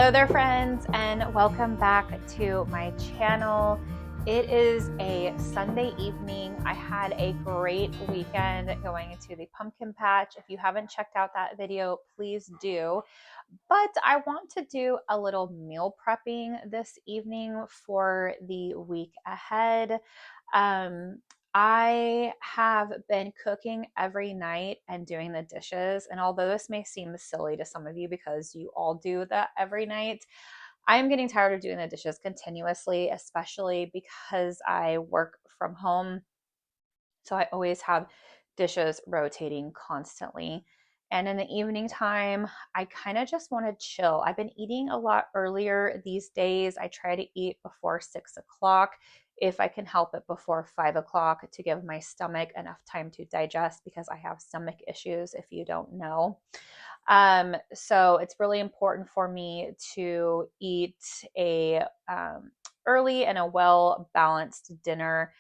Hello there, friends, and welcome back to my channel. It is a Sunday evening. I had a great weekend going to the pumpkin patch. If you haven't checked out that video, please do. But I want to do a little meal prepping this evening for the week ahead. I have been cooking every night and doing the dishes. And although this may seem silly to some of you because you all do that every night, I am getting tired of doing the dishes continuously, especially because I work from home. So I always have dishes rotating constantly. And in the evening time, I kind of just want to chill. I've been eating a lot earlier these days. I try to eat before 6 o'clock. If I can help it before 5 o'clock to give my stomach enough time to digest because I have stomach issues, if you don't know. So it's really important for me to eat a early and a well balanced dinner.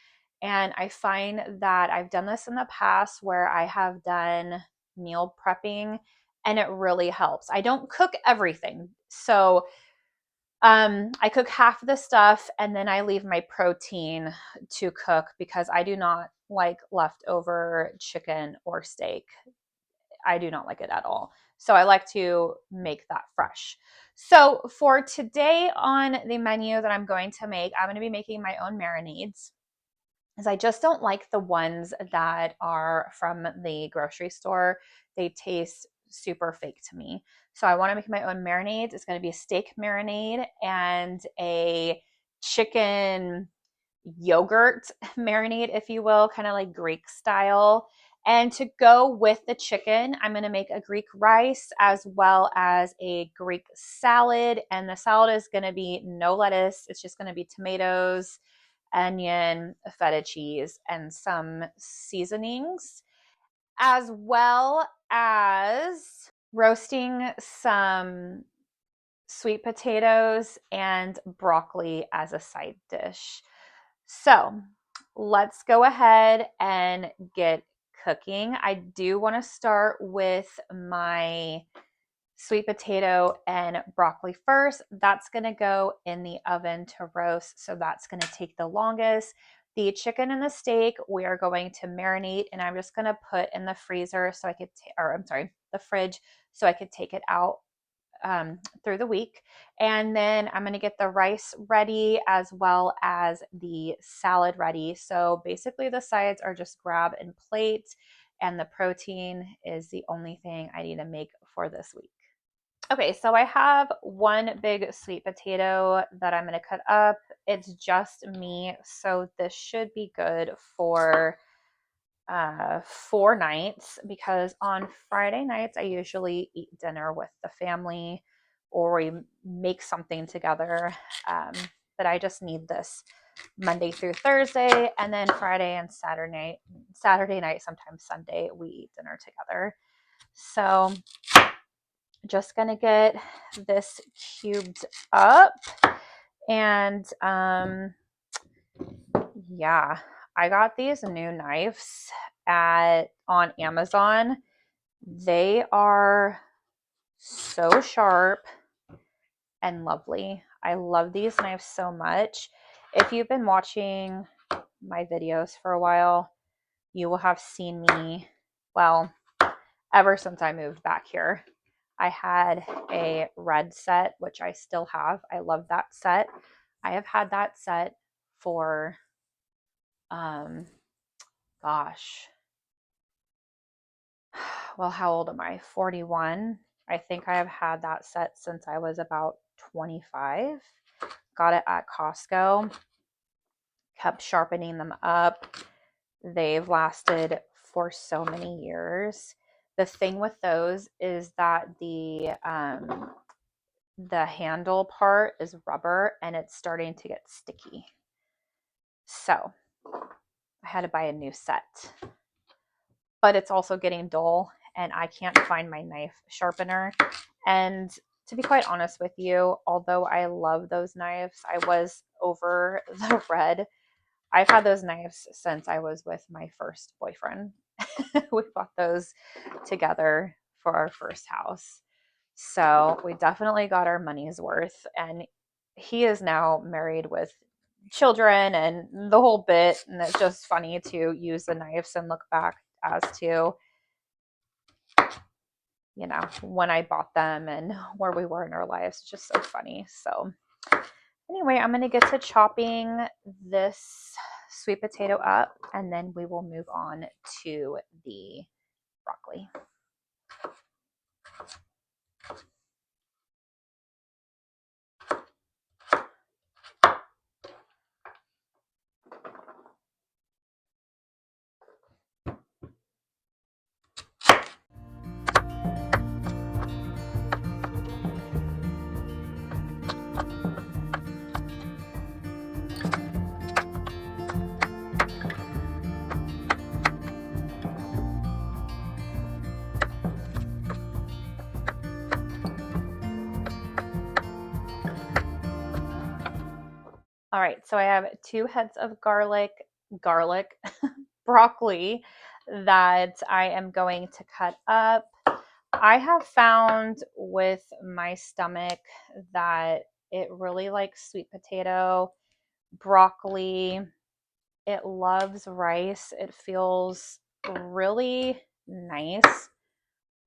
And I find that I've done this in the past where I have done meal prepping and it really helps. I don't cook everything. So I cook half of the stuff and then I leave my protein to cook because I do not like leftover chicken or steak. I do not like it at all. So I like to make that fresh. So for today on the menu that I'm going to make, I'm going to be making my own marinades because I just don't like the ones that are from the grocery store. They taste super fake to me. So I want to make my own marinades. It's going to be a steak marinade and a chicken yogurt marinade, if you will, kind of like Greek style. And to go with the chicken, I'm going to make a Greek rice as well as a Greek salad. And the salad is going to be no lettuce. It's just going to be tomatoes, onion, feta cheese, and some seasonings, as well as roasting some sweet potatoes and broccoli as a side dish. So let's go ahead and get cooking. I do want to start with my sweet potato and broccoli first. That's going to go in the oven to roast. So that's going to take the longest. The chicken and the steak, we are going to marinate, and I'm just going to put in the freezer so I could, the fridge, so I could take it out through the week. And then I'm going to get the rice ready as well as the salad ready. So basically the sides are just grab and plate, and the protein is the only thing I need to make for this week. Okay, so I have one big sweet potato that I'm going to cut up. It's just me, so this should be good for 4 nights, because on Friday nights I usually eat dinner with the family or we make something together. But I just need this Monday through Thursday, and then Friday and Saturday night, sometimes Sunday, we eat dinner together. So just gonna get this cubed up, and yeah, I got these new knives on Amazon. They are so sharp and lovely. I love these knives so much. If you've been watching my videos for a while, you will have seen me, well, ever since I moved back here. I had a red set, which I still have. I love that set. I have had that set for, gosh, well, how old am I? 41. I think I have had that set since I was about 25. Got it at Costco. Kept sharpening them up. They've lasted for so many years. The thing with those is that the handle part is rubber and it's starting to get sticky. So I had to buy a new set. But it's also getting dull and I can't find my knife sharpener. And to be quite honest with you, although I love those knives, I was over the red. I've had those knives since I was with my first boyfriend. We bought those together for our first house. So we definitely got our money's worth. And he is now married with children and the whole bit. And it's just funny to use the knives and look back as to, you know, when I bought them and where we were in our lives. It's just so funny. So anyway, I'm going to get to chopping this sweet potato up, and then we will move on to the broccoli. All right, so I have 2 heads of garlic, broccoli that I am going to cut up. I have found with my stomach that it really likes sweet potato, broccoli. It loves rice. It feels really nice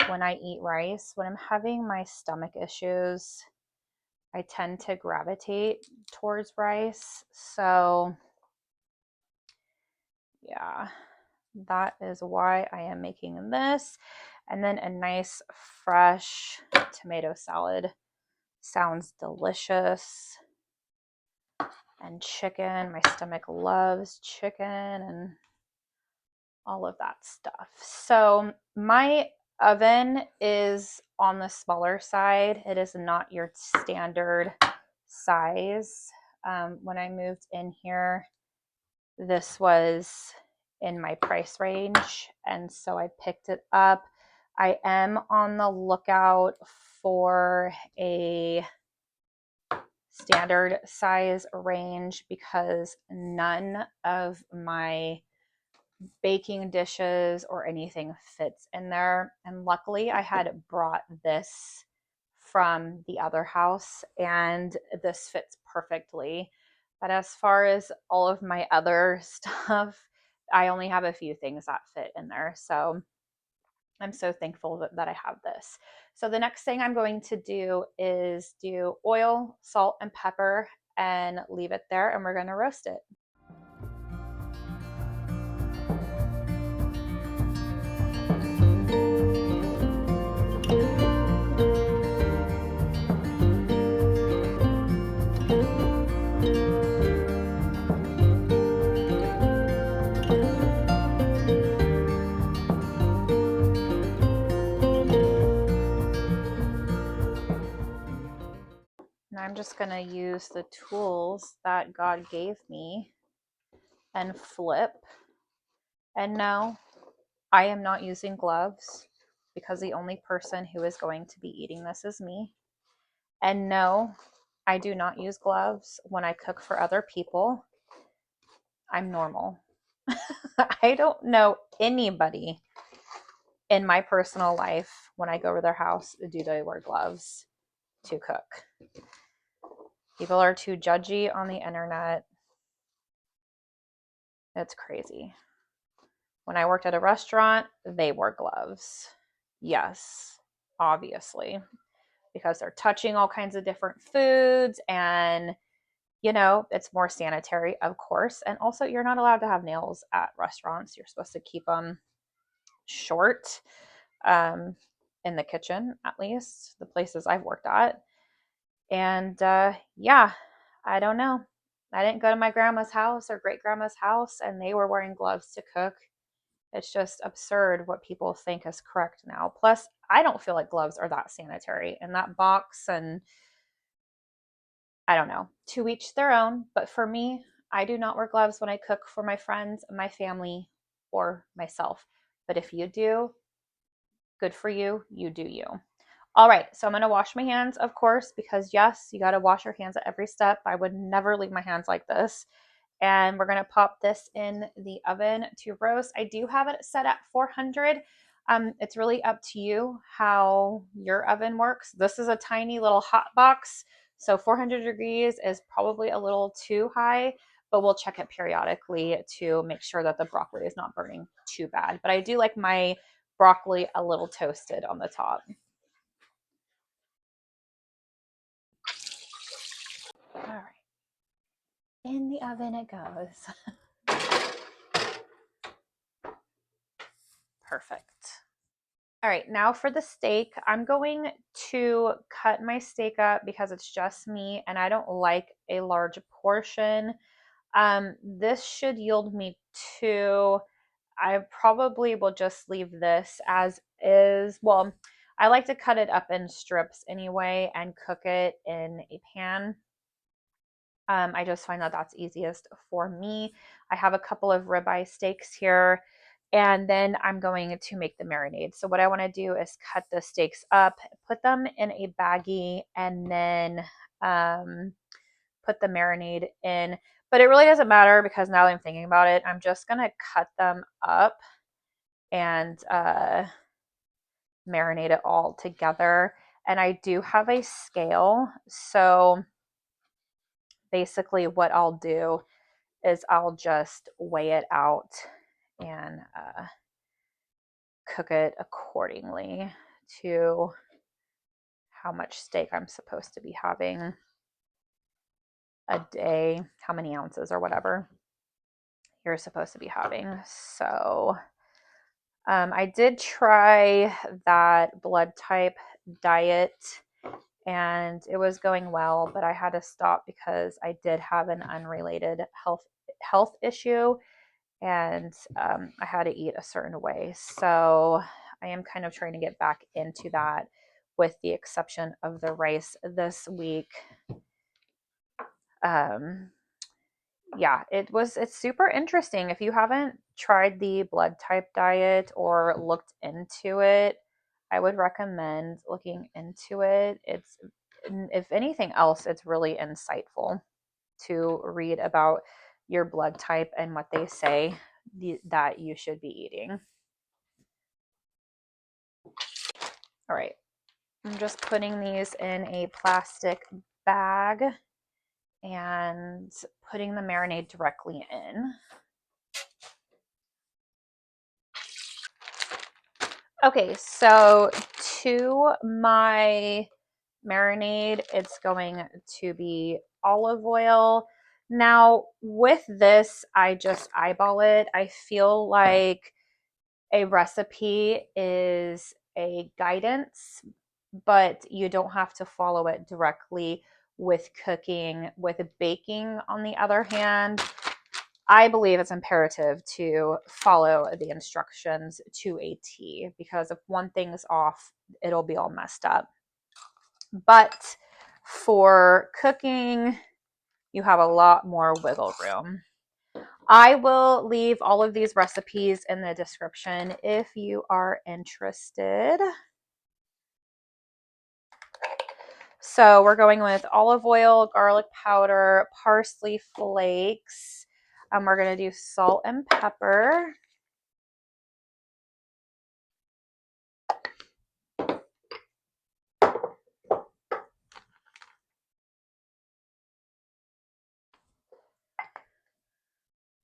when I eat rice. When I'm having my stomach issues, I tend to gravitate towards rice. So, yeah, that is why I am making this. And then a nice fresh tomato salad sounds delicious. And chicken, my stomach loves chicken and all of that stuff. So my oven is on the smaller side. It is not your standard size. When I moved in here, this was in my price range, and so I picked it up. I am on the lookout for a standard size range because none of my baking dishes or anything fits in there. And luckily, I had brought this from the other house, and this fits perfectly. But as far as all of my other stuff, I only have a few things that fit in there. So I'm so thankful that I have this. So the next thing I'm going to do is do oil, salt, and pepper and leave it there, and we're going to roast it. And I'm just going to use the tools that God gave me and flip. And no, I am not using gloves because the only person who is going to be eating this is me. And no, I do not use gloves when I cook for other people. I'm normal. I don't know anybody in my personal life when I go to their house, do they wear gloves to cook? People are too judgy on the internet. It's crazy. When I worked at a restaurant, they wore gloves. Yes, obviously, because they're touching all kinds of different foods and, you know, it's more sanitary, of course. And also, you're not allowed to have nails at restaurants. You're supposed to keep them short, in the kitchen, at least, the places I've worked at. And yeah, I don't know. I didn't go to my grandma's house or great grandma's house and they were wearing gloves to cook. It's just absurd what people think is correct now. Plus, I don't feel like gloves are that sanitary in that box. And I don't know, to each their own. But for me, I do not wear gloves when I cook for my friends, my family, or myself. But if you do, good for you. You do you. All right, so I'm going to wash my hands, of course, because yes, you got to wash your hands at every step. I would never leave my hands like this. And we're going to pop this in the oven to roast. I do have it set at 400. It's really up to you how your oven works. This is a tiny little hot box, so 400 degrees is probably a little too high, but we'll check it periodically to make sure that the broccoli is not burning too bad. But I do like my broccoli a little toasted on the top. All right, in the oven it goes. Perfect. All right, now for the steak, I'm going to cut my steak up because it's just me and I don't like a large portion. This should yield me two. I probably will just leave this as is. Well, I like to cut it up in strips anyway and cook it in a pan. I just find that that's easiest for me. I have a couple of ribeye steaks here, and then I'm going to make the marinade. So what I want to do is cut the steaks up, put them in a baggie, and then put the marinade in. But it really doesn't matter because now that I'm thinking about it, I'm just going to cut them up and marinate it all together. And I do have a scale. So basically what I'll do is I'll just weigh it out and cook it accordingly to how much steak I'm supposed to be having a day, how many ounces or whatever you're supposed to be having. So I did try that blood type diet and it was going well, but I had to stop because I did have an unrelated health issue and I had to eat a certain way. So I am kind of trying to get back into that with the exception of the rice this week. Yeah, it's super interesting. If you haven't tried the blood type diet or looked into it, I would recommend looking into it. It's, if anything else, it's really insightful to read about your blood type and what they say that you should be eating. All right, I'm just putting these in a plastic bag and putting the marinade directly in. Okay, so to my marinade, it's going to be olive oil. Now, with this, I just eyeball it. I feel like a recipe is a guidance, but you don't have to follow it directly with cooking. With baking, on the other hand, I believe it's imperative to follow the instructions to a T because if one thing is off, it'll be all messed up. But for cooking, you have a lot more wiggle room. I will leave all of these recipes in the description if you are interested. So we're going with olive oil, garlic powder, parsley flakes. We're going to do salt and pepper.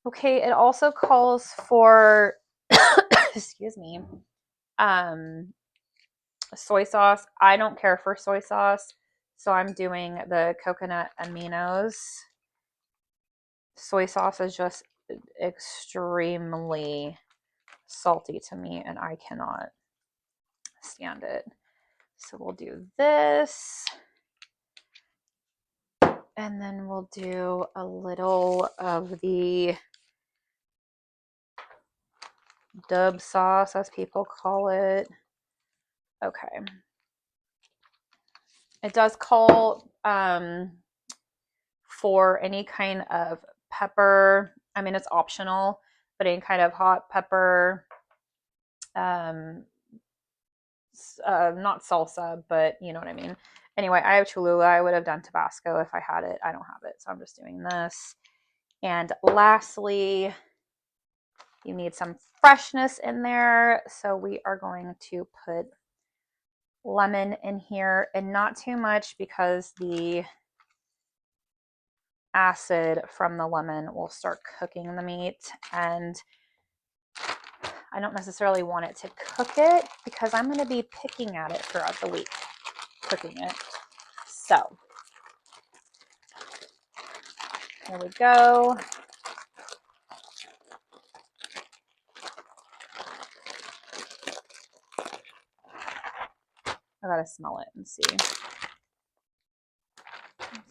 Okay, it also calls for, excuse me, soy sauce. I don't care for soy sauce, so I'm doing the coconut aminos. Soy sauce is just extremely salty to me, and I cannot stand it. So we'll do this. And then we'll do a little of the dub sauce, as people call it. Okay. It does call for any kind of pepper. I mean, it's optional, but any kind of hot pepper, not salsa, but you know what I mean. Anyway, I have Cholula. I would have done Tabasco if I had it. I don't have it, so I'm just doing this. And lastly, You need some freshness in there. So we are going to put lemon in here, and not too much because the acid from the lemon will start cooking the meat, and I don't necessarily want it to cook it because I'm going to be picking at it throughout the week, cooking it. So there we go. I gotta smell it and see. It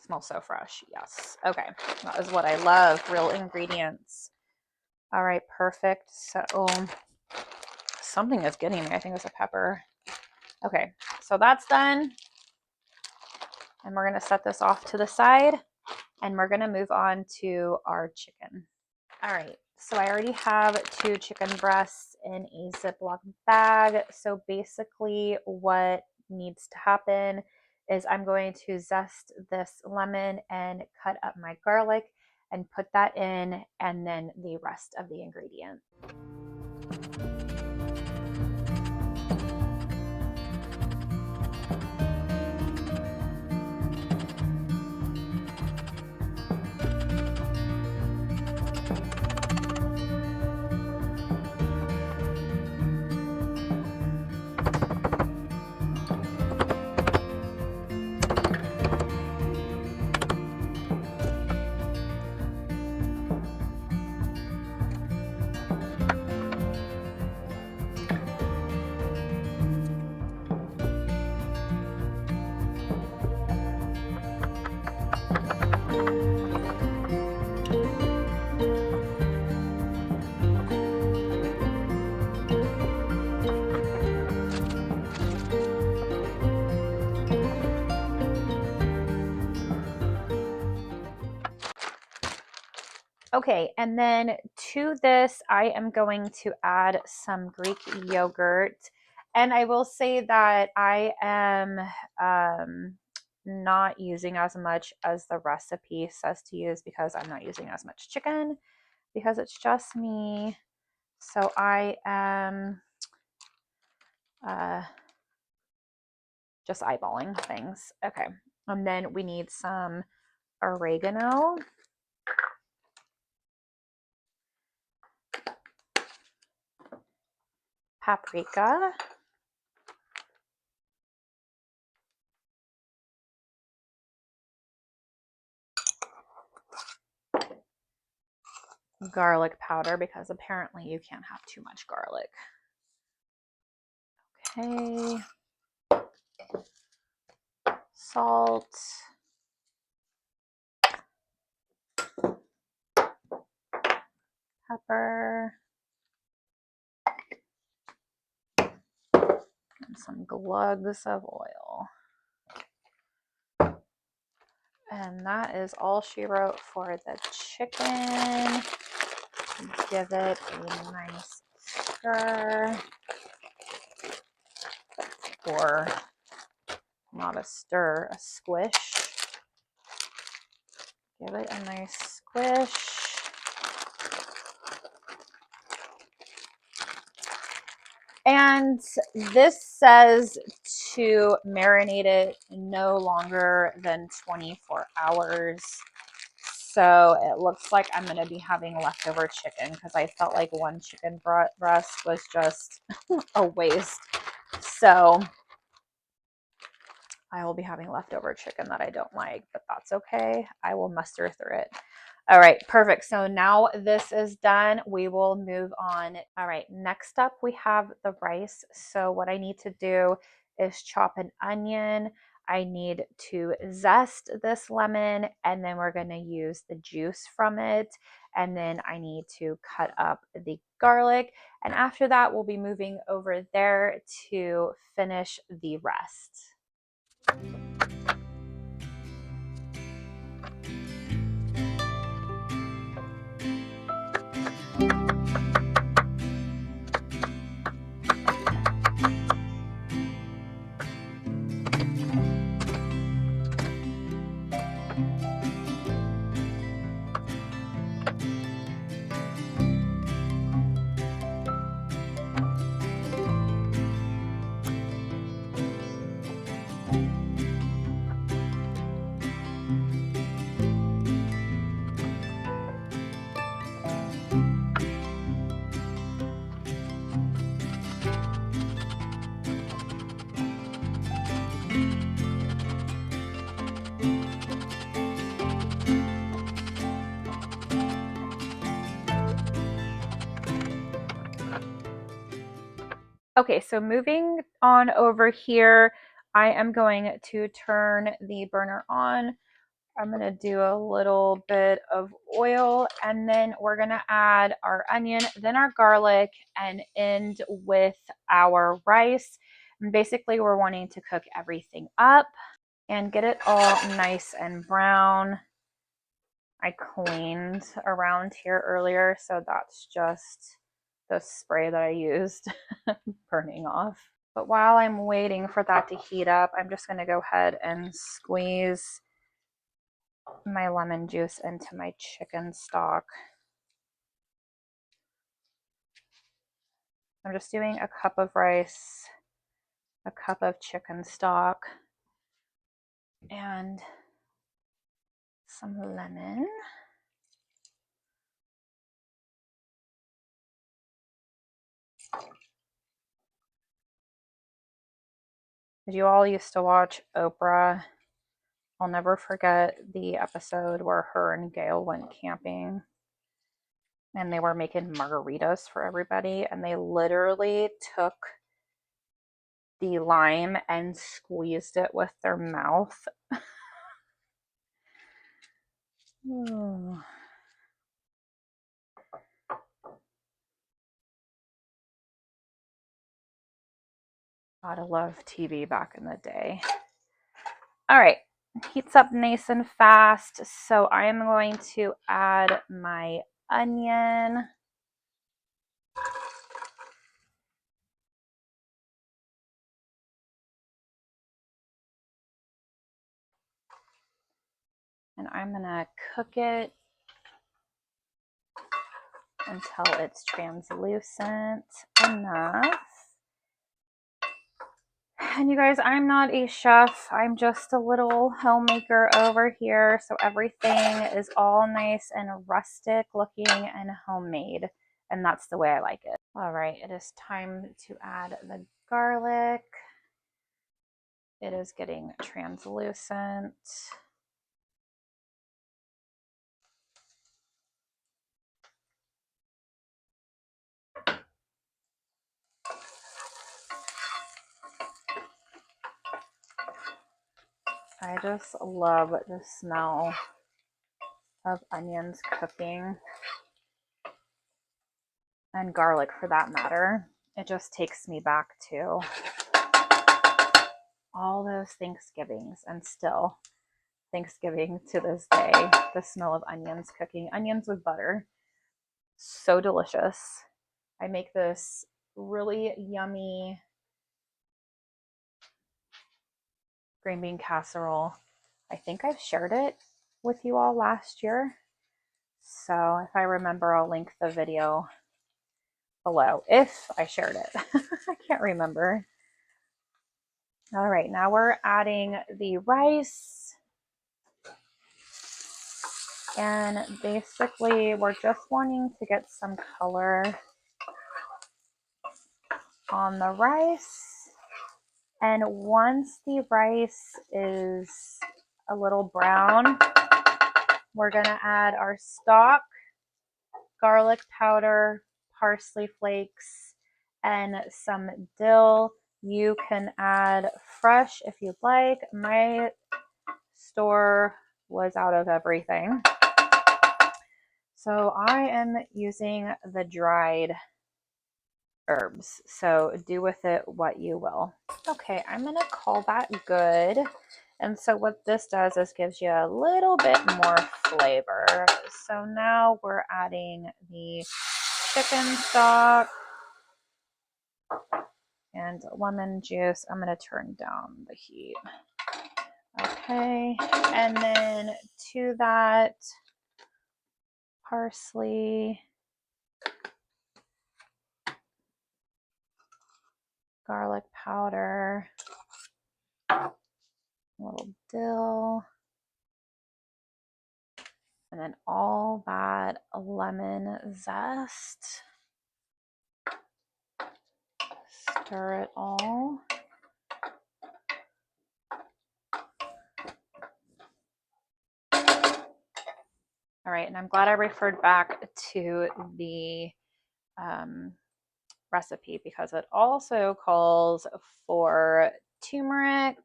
smells so fresh. Yes. Okay. That is what I love. Real ingredients. All right. Perfect. So something is getting me. I think it's a pepper. Okay. So that's done. And we're going to set this off to the side, and we're going to move on to our chicken. All right. So I already have 2 chicken breasts in a Ziploc bag. So basically what needs to happen is I'm going to zest this lemon and cut up my garlic and put that in, and then the rest of the ingredients. Okay, and then to this, I am going to add some Greek yogurt. And I will say that I am not using as much as the recipe says to use because I'm not using as much chicken because it's just me. So I am just eyeballing things. Okay, and then we need some oregano. Paprika. Garlic powder, because apparently you can't have too much garlic. Okay. Salt. Pepper. And some glugs of oil. And that is all she wrote for the chicken. Give it a nice stir. Or not a stir, a squish. Give it a nice squish. And this says to marinate it no longer than 24 hours. So it looks like I'm going to be having leftover chicken because I felt like one chicken breast was just a waste. So I will be having leftover chicken that I don't like, but that's okay. I will muster through it. All right, perfect. So now this is done. We will move on. All right, next up we have the rice. So what I need to do is chop an onion. I need to zest this lemon, and then we're going to use the juice from it. And then I need to cut up the garlic. And after that, we'll be moving over there to finish the rest. Okay, so moving on over here, I am going to turn the burner on. I'm going to do a little bit of oil, and then we're going to add our onion, then our garlic, and end with our rice. And basically, we're wanting to cook everything up and get it all nice and brown. I cleaned around here earlier, so that's just the spray that I used burning off. But while I'm waiting for that to heat up, I'm just going to go ahead and squeeze my lemon juice into my chicken stock. I'm just doing a cup of rice, a cup of chicken stock, and some lemon. Did you all used to watch Oprah? I'll never forget the episode where her and Gail went camping and they were making margaritas for everybody, and they literally took the lime and squeezed it with their mouth. Oh. Gotta love TV back in the day. All right, heats up nice and fast. So I am going to add my onion. And I'm gonna cook it until it's translucent enough. And you guys, I'm not a chef. I'm just a little homemaker over here. So everything is all nice and rustic looking and homemade. And that's the way I like it. All right, it is time to add the garlic. It is getting translucent. I just love the smell of onions cooking, and garlic for that matter. It just takes me back to all those Thanksgivings, and still Thanksgiving to this day, the smell of onions cooking. Onions with butter. So delicious. I make this really yummy green bean casserole. I think I've shared it with you all last year. So if I remember, I'll link the video below if I shared it. I can't remember. All right, now we're adding the rice. And basically, we're just wanting to get some color on the rice. And once the rice is a little brown, we're gonna add our stock, garlic powder, parsley flakes, and some dill. You can add fresh if you'd like. My store was out of everything, so I am using the dried herbs. So do with it what you will. Okay, I'm gonna call that good. And so what this does is gives you a little bit more flavor. So now we're adding the chicken stock and lemon juice. I'm going to turn down the heat. Okay, and then to that, parsley, garlic powder, a little dill, and then all that lemon zest. Stir it all. All right, and I'm glad I referred back to the recipe because it also calls for turmeric,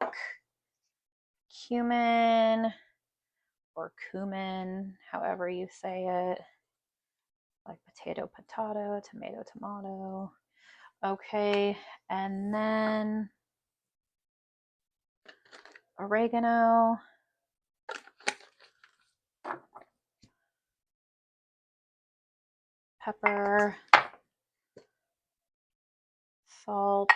cumin, or cumin, however you say it, like potato, potato, tomato, tomato. Okay, and then oregano, pepper, salt.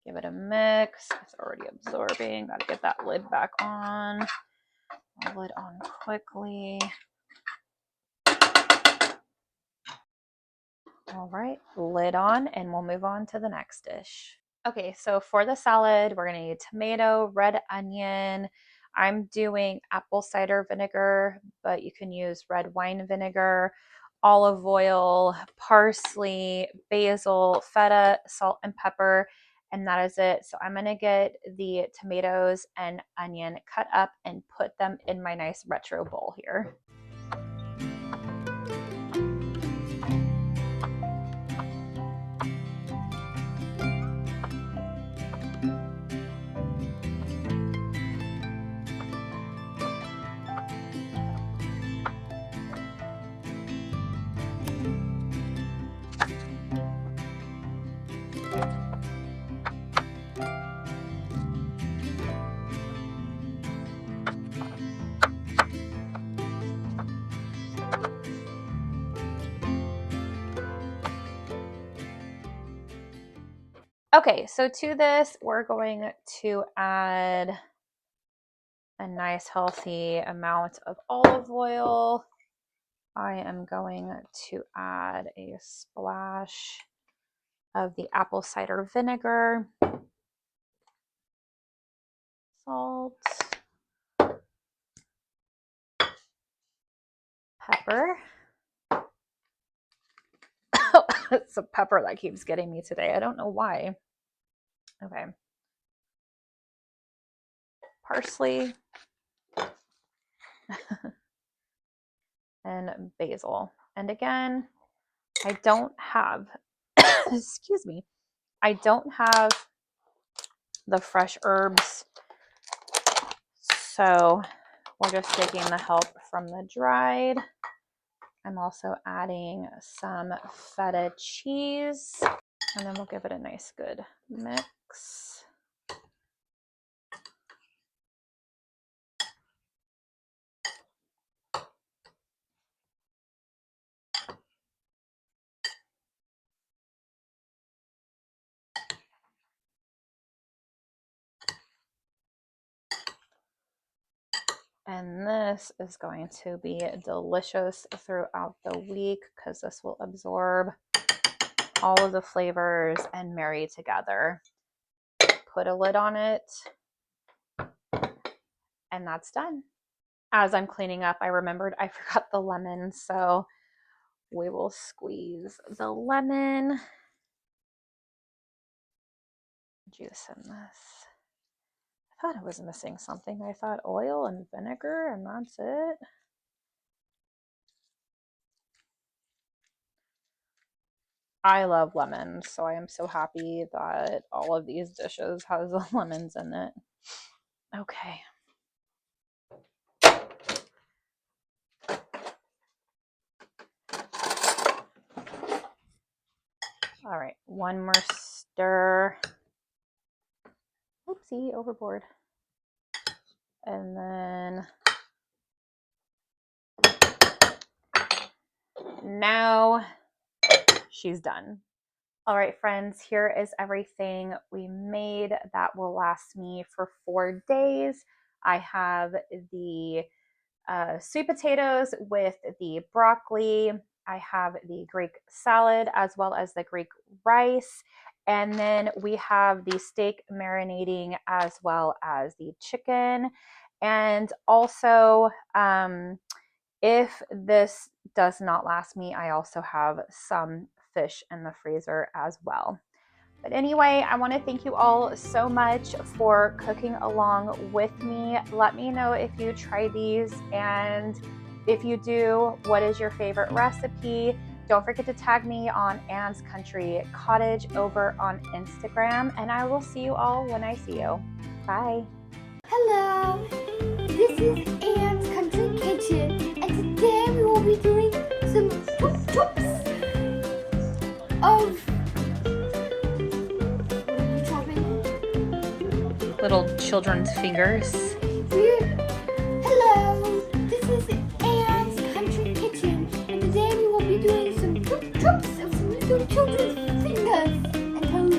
Give it a mix. It's already absorbing. Got to get that lid back on. Lid on quickly. All right, lid on, and we'll move on to the next dish. Okay, so for the salad, we're gonna need tomato, red onion. I'm doing apple cider vinegar, but you can use red wine vinegar, olive oil, parsley, basil, feta, salt, and pepper, and that is it. So I'm gonna get the tomatoes and onion cut up and put them in my nice retro bowl here. Okay, so to this, we're going to add a nice healthy amount of olive oil. I am going to add a splash of the apple cider vinegar, salt, pepper. It's a pepper that keeps getting me today. I don't know why. Okay. Parsley and basil. And again, I don't have, excuse me, I don't have the fresh herbs. So we're just taking the help from the dried. I'm also adding some feta cheese, and then we'll give it a nice good mix. And this is going to be delicious throughout the week because this will absorb all of the flavors and marry together. Put a lid on it, and that's done. As I'm cleaning up, I remembered I forgot the lemon, so we will squeeze the lemon juice in this. I thought I was missing something. I thought oil and vinegar, and that's it. I love lemons, so I am so happy that all of these dishes has lemons in it. Okay. All right, one more stir. Oopsie, overboard. And then now she's done. All right, friends, here is everything we made that will last me for 4 days. I have the sweet potatoes with the broccoli. I have the Greek salad as well as the Greek rice. And then we have the steak marinating as well as the chicken. And also, if this does not last me, I also have some fish in the freezer as well. But anyway, I want to thank you all so much for cooking along with me. Let me know if you try these, and if you do, what is your favorite recipe? Don't forget to tag me on Anne's Country Cottage over on Instagram, and I will see you all when I see you. Bye. Hello, this is Anne's Country Kitchen, and today we will be doing some chops of, what are you chopping? Little children's fingers. Hello, this is Anne's Country Kitchen, and today we will be doing some chops of some little children's fingers and toes.